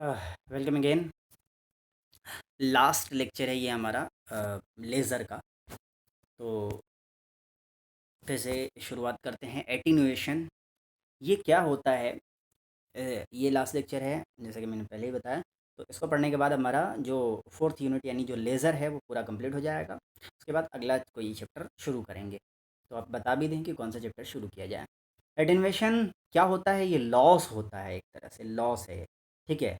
Welcome again. Last lecture है ये हमारा लेज़र का। तो फिर से शुरुआत करते हैं। एटीन्यूएशन ये क्या होता है? ये लास्ट लेक्चर है जैसा कि मैंने पहले ही बताया। तो इसको पढ़ने के बाद हमारा जो फोर्थ यूनिट यानी जो लेज़र है वो पूरा कंप्लीट हो जाएगा। उसके बाद अगला कोई चैप्टर शुरू करेंगे। तो आप बता भी दें कि कौन सा चैप्टर शुरू किया जाए। एटेन्यूएशन क्या होता है? ये लॉस होता है, एक तरह से लॉस है। ठीक है।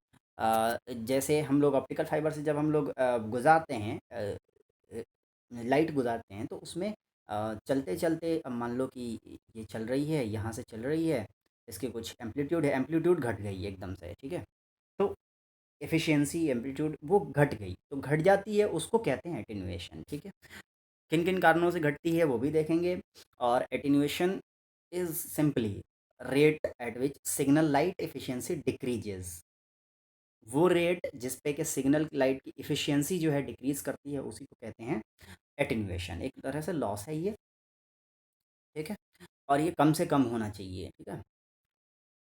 जैसे हम लोग ऑप्टिकल फाइबर से जब हम लोग गुजारते हैं, लाइट गुजारते हैं, तो उसमें चलते चलते अब मान लो कि ये चल रही है, यहाँ से चल रही है, इसके कुछ एम्पलीट्यूड है, एम्पलीट्यूड घट गई एकदम से। ठीक है। तो एफिशिएंसी एम्पलीट्यूड वो घट गई, तो घट जाती है, उसको कहते हैं एटेन्यूएशन। ठीक है। किन किन कारणों से घटती है वो भी देखेंगे। और attenuation is simply rate at which signal light efficiency decreases. वो रेट जिस पे कि सिग्नल लाइट की एफिशिएंसी जो है डिक्रीज करती है, उसी को कहते हैं एटेन्यूएशन। एक तरह से लॉस है ये। ठीक है। और ये कम से कम होना चाहिए। ठीक है।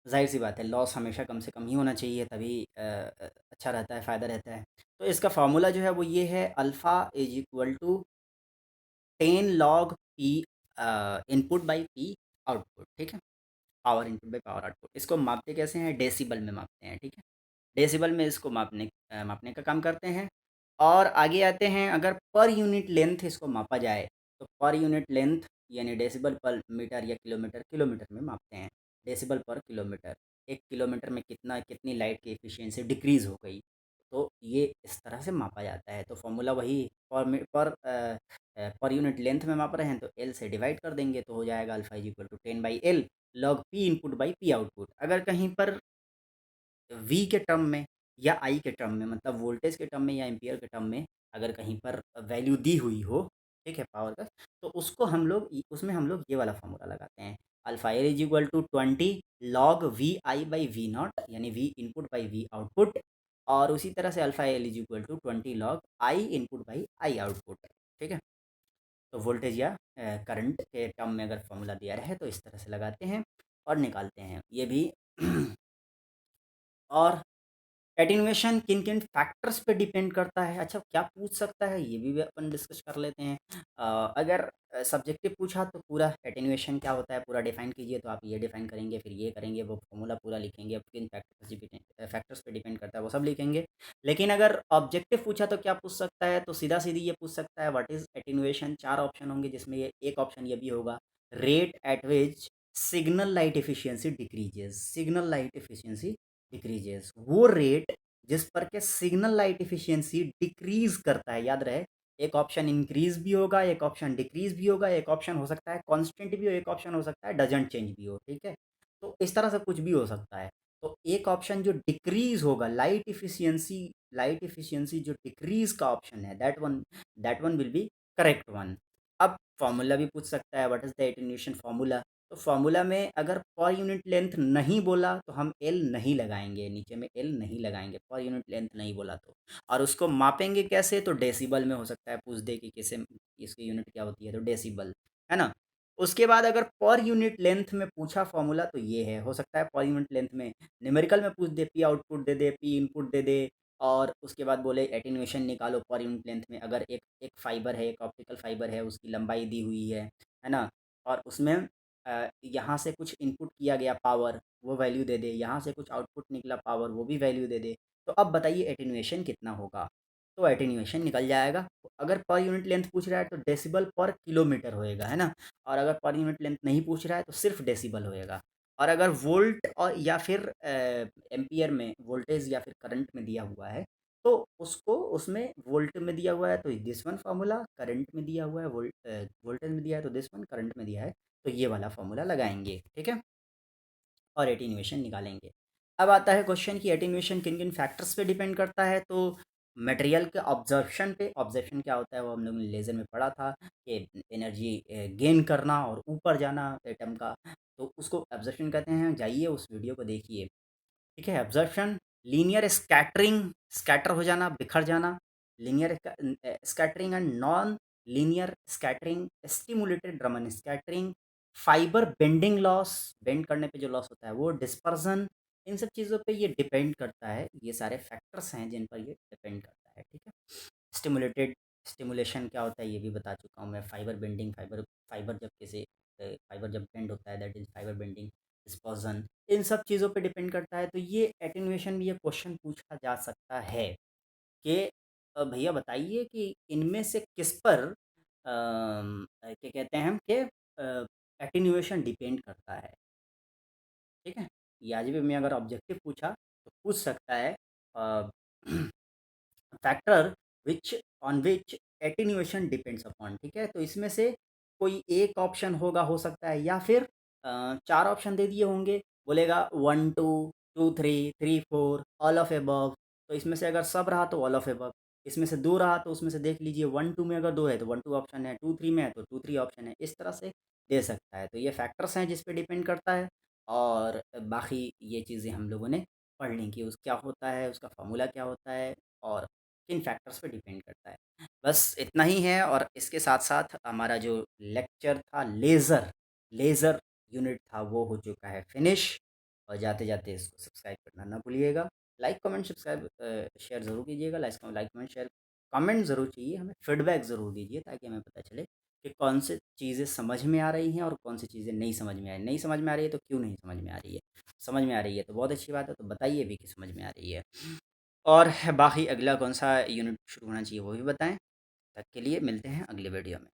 जाहिर सी बात है, लॉस हमेशा कम से कम ही होना चाहिए, तभी अच्छा रहता है, फ़ायदा रहता है। तो इसका फार्मूला जो है वो ये है, alpha is equal to 10 log P input by P output. ठीक है। Power input by power output. इसको मापते कैसे हैं? डेसिबल में मापते हैं। ठीक है। डेसिबल में इसको मापने का काम करते हैं। और आगे आते हैं, अगर पर यूनिट लेंथ इसको मापा जाए तो पर यूनिट लेंथ यानी डेसिबल पर मीटर या किलोमीटर, किलोमीटर में मापते हैं। डेसिबल पर किलोमीटर, 1 किलोमीटर में कितनी लाइट की एफिशिएंसी डिक्रीज़ हो गई, तो ये इस तरह से मापा जाता है। तो फॉर्मूला वही, पर यूनिट लेंथ में माप रहे हैं तो एल से डिवाइड कर देंगे तो हो जाएगा alpha is equal to 10/L log P input by P output. अगर कहीं पर वी के टर्म में या आई के टर्म में, मतलब वोल्टेज के टर्म में या एम्पियर के टर्म में अगर कहीं पर वैल्यू दी हुई हो, ठीक है, पावर का, तो उसको हम लोग उसमें हम लोग ये वाला फॉर्मूला लगाते हैं, alpha L is equal to 20 log V I by V not, यानी V input by V output. और उसी तरह से alpha L is equal to 20 log I input by I output. ठीक है। तो वोल्टेज या करंट के टर्म में अगर फॉर्मूला दिया रहे तो इस तरह से लगाते हैं और निकालते हैं ये भी। और एटीन्यूएशन किन किन फैक्टर्स पे डिपेंड करता है? अच्छा, क्या पूछ सकता है, ये भी अपन डिस्कस कर लेते हैं। अगर सब्जेक्टिव पूछा तो पूरा एटीन्यूएशन क्या होता है पूरा डिफाइन कीजिए, तो आप ये डिफाइन करेंगे, फिर ये करेंगे, वो फॉर्मूला पूरा लिखेंगे, अब किन फैक्टर्स पे डिपेंड करता है वो सब लिखेंगे। लेकिन अगर ऑब्जेक्टिव पूछा तो क्या पूछ सकता है? तो सीधा सीधी ये पूछ सकता है, व्हाट इज एटीन्यूएशन। 4 ऑप्शन होंगे, जिसमें ये एक ऑप्शन ये भी होगा, rate at which signal light efficiency decreases. Signal light efficiency decreases, वो रेट जिस पर के सिग्नल लाइट एफिशिएंसी डिक्रीज करता है। याद रहे, एक ऑप्शन इंक्रीज भी होगा, एक ऑप्शन डिक्रीज भी होगा, एक ऑप्शन हो सकता है कांस्टेंट भी हो, एक ऑप्शन हो सकता है डजंट चेंज भी हो। ठीक है। तो इस तरह से कुछ भी हो सकता है। तो एक ऑप्शन जो डिक्रीज होगा, लाइट एफिशिएंसी जो डिक्रीज का ऑप्शन है, that one will be correct one. अब फॉर्मूला भी पूछ सकता है, what is the attenuation formula. तो फॉर्मूला में अगर पर यूनिट लेंथ नहीं बोला तो हम एल नहीं लगाएंगे, नीचे में एल नहीं लगाएंगे, पर यूनिट लेंथ नहीं बोला तो। और उसको मापेंगे कैसे? तो डेसिबल में हो सकता है पूछ दे कि किसे इसकी यूनिट क्या होती है, तो डेसिबल, है ना। उसके बाद अगर पर यूनिट लेंथ में पूछा फॉर्मूला तो ये है, हो सकता है पर यूनिट लेंथ में न्यूमेरिकल में पूछ दे, पी आउटपुट दे दे, पी इनपुट दे दे, और उसके बाद बोले एटीन्यूएशन निकालो पर यूनिट लेंथ में। अगर एक एक फाइबर है, एक ऑप्टिकल फाइबर है, उसकी लंबाई दी हुई है ना, और उसमें यहाँ से कुछ इनपुट किया गया पावर, वो वैल्यू दे दे, यहाँ से कुछ आउटपुट निकला पावर, वो भी वैल्यू दे दे, तो अब बताइए एटेन्यूएशन कितना होगा। तो एटेन्यूएशन निकल जाएगा। तो अगर पर यूनिट लेंथ पूछ रहा है तो डेसिबल पर किलोमीटर होएगा, है ना। और अगर पर यूनिट लेंथ नहीं पूछ रहा है तो सिर्फ डेसिबल होएगा। और अगर वोल्ट और या फिर एम्पियर में वोल्टेज या फिर करंट में दिया हुआ है, तो उसको उसमें वोल्ट में दिया हुआ है तो दिस वन फार्मूला, करंट में दिया हुआ है वोल्टेज में दिया है तो दिस वन, करंट में दिया है तो ये वाला फॉर्मूला लगाएंगे। ठीक है। और एटीन्यूएशन निकालेंगे। अब आता है क्वेश्चन कि एटीन्यूएशन किन किन फैक्टर्स पे डिपेंड करता है। तो मटेरियल के ऑब्जर्प्शन पे। ऑब्जर्प्शन क्या होता है वो हम लोगों ने लेज़र में पढ़ा था, कि एनर्जी गेन करना और ऊपर जाना एटम का, तो उसको ऑब्जर्प्शन कहते हैं। जाइए उस वीडियो को देखिए। ठीक है। ऑब्जर्प्शन, लीनियर स्कैटरिंग, स्कैटर हो जाना, बिखर जाना, linear scattering and non linear scattering, stimulated Raman scattering, fibre bending loss, bend करने पे जो लॉस होता है वो, डिस्पर्जन, इन सब चीज़ों पे ये डिपेंड करता है, ये सारे फैक्टर्स हैं जिन पर ये डिपेंड करता है, ठीक है। स्टिमुलेटेड स्टिमुलेशन क्या होता है ये भी बता चुका हूँ मैं। फाइबर बेंडिंग, फाइबर फाइबर जब किसी फाइबर जब बेंड होता है, that is fibre bending. Dispersion, इन सब चीज़ों पे डिपेंड करता है। तो ये एटेन्यूएशन में ये क्वेश्चन पूछा जा सकता है कि भैया बताइए कि इनमें से किस पर क्या कहते हैं हम कि एटेन्यूएशन डिपेंड करता है, ठीक है। या जी में अगर ऑब्जेक्टिव पूछा तो पूछ सकता है factor which on which attenuation depends upon, ठीक है। तो इसमें से कोई एक ऑप्शन होगा, हो सकता है, या फिर चार ऑप्शन दे दिए होंगे, बोलेगा 1 2 2 3 3 4 ऑल ऑफ एबव। तो इसमें से अगर सब रहा तो ऑल ऑफ एबव, इसमें से दो रहा तो उसमें से देख लीजिए 1 2 में अगर दो है तो 1 2 ऑप्शन है, 2 3 में है तो 2 3 ऑप्शन है, इस तरह से दे सकता है। तो ये फैक्टर्स हैं जिस पे डिपेंड करता है। और बाकी ये चीज़ें हम लोगों ने पढ़ ली कि उस क्या होता है, उसका फॉर्मूला क्या होता है, और किन फैक्टर्स पे डिपेंड करता है। बस इतना ही है। और इसके साथ-साथ हमारा जो लेक्चर था लेज़र, लेज़र यूनिट था, वो हो चुका है फिनिश। और जाते-जाते इसको सब्सक्राइब करना ना भूलिएगा। लाइक, कमेंट, सब्सक्राइब शेयर ज़रूर कीजिएगा। लाइक, कमेंट, शेयर, कमेंट ज़रूर चाहिए, हमें फीडबैक ज़रूर दीजिए ताकि हमें पता चले कि कौन सी चीज़ें समझ में आ रही हैं और कौन सी चीज़ें नहीं समझ में आ रही। नहीं समझ में आ रही है तो क्यों नहीं समझ में आ रही है? समझ में आ रही है तो बहुत अच्छी बात है, तो बताइए भी कि समझ में आ रही है। और बाकी अगला कौन सा यूनिट शुरू होना चाहिए वो भी बताएं। तब तक के लिए मिलते हैं अगले वीडियो में।